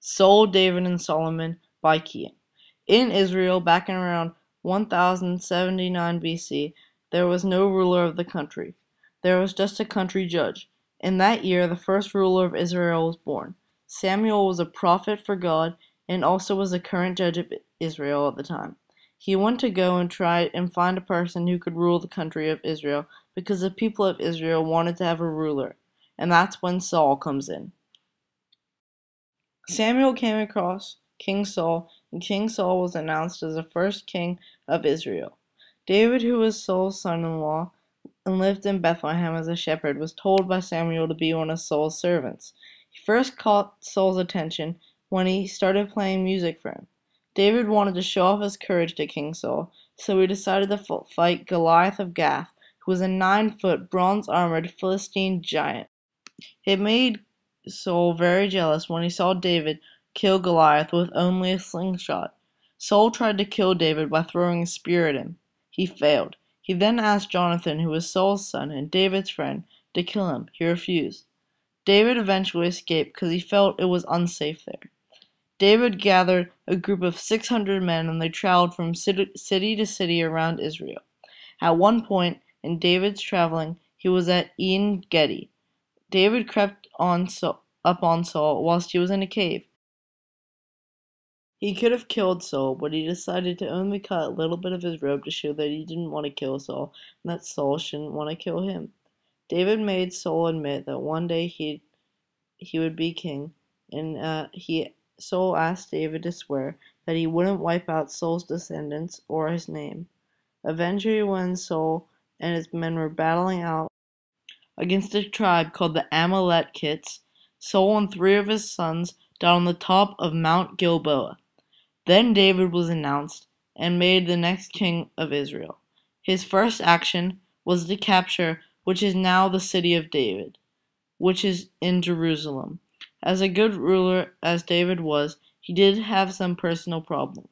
Saul, David, and Solomon by Kean. In Israel, back in around 1079 BC, there was no ruler of the country. There was just a country judge. In that year, the first ruler of Israel was born. Samuel was a prophet for God and also was the current judge of Israel at the time. He went to go and try and find a person who could rule the country of Israel because the people of Israel wanted to have a ruler. And that's when Saul comes in. Samuel came across King Saul, and King Saul was announced as the first king of Israel. David, who was Saul's son-in-law and lived in Bethlehem as a shepherd, was told by Samuel to be one of Saul's servants. He first caught Saul's attention when he started playing music for him. David wanted to show off his courage to King Saul, so he decided to fight Goliath of Gath, who was a 9-foot, bronze-armored Philistine giant. It made Saul very jealous when he saw David kill Goliath with only a slingshot. Saul tried to kill David by throwing a spear at him. He failed. He then asked Jonathan, who was Saul's son and David's friend, to kill him. He refused. David eventually escaped because he felt it was unsafe there. David gathered a group of 600 men and they traveled from city to city around Israel. At one point in David's traveling, he was at En Gedi. David crept up on Saul whilst he was in a cave. He could have killed Saul, but he decided to only cut a little bit of his robe to show that he didn't want to kill Saul and that Saul shouldn't want to kill him. David made Saul admit that one day he would be king, and Saul asked David to swear that he wouldn't wipe out Saul's descendants or his name. Eventually, when Saul and his men were battling out against a tribe called the Amalekites, Saul and 3 of his sons died on the top of Mount Gilboa. Then David was announced and made the next king of Israel. His first action was to capture which is now the city of David, which is in Jerusalem. As a good ruler as David was, he did have some personal problems.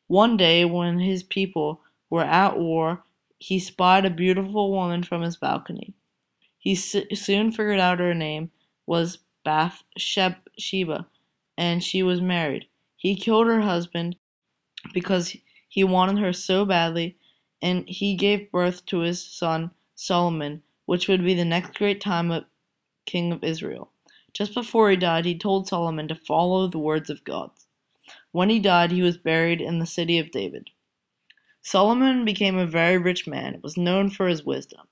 One day, when his people were at war, he spied a beautiful woman from his balcony. He soon figured out her name was Bathsheba, and she was married. He killed her husband because he wanted her so badly, and he gave birth to his son Solomon, which would be the next great king of Israel. Just before he died, he told Solomon to follow the words of God. When he died, he was buried in the city of David. Solomon became a very rich man and was known for his wisdom.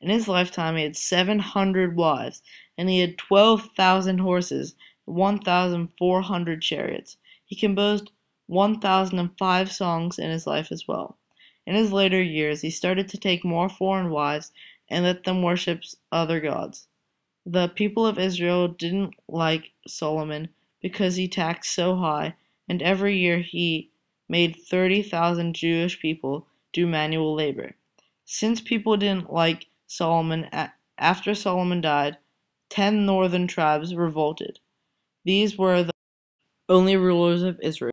In his lifetime, he had 700 wives, and he had 12,000 horses and 1,400 chariots. He composed 1,005 songs in his life as well. In his later years, he started to take more foreign wives and let them worship other gods. The people of Israel didn't like Solomon because he taxed so high, and every year he made 30,000 Jewish people do manual labor. Since people didn't like Solomon, after Solomon died, 10 northern tribes revolted. These were the only rulers of Israel.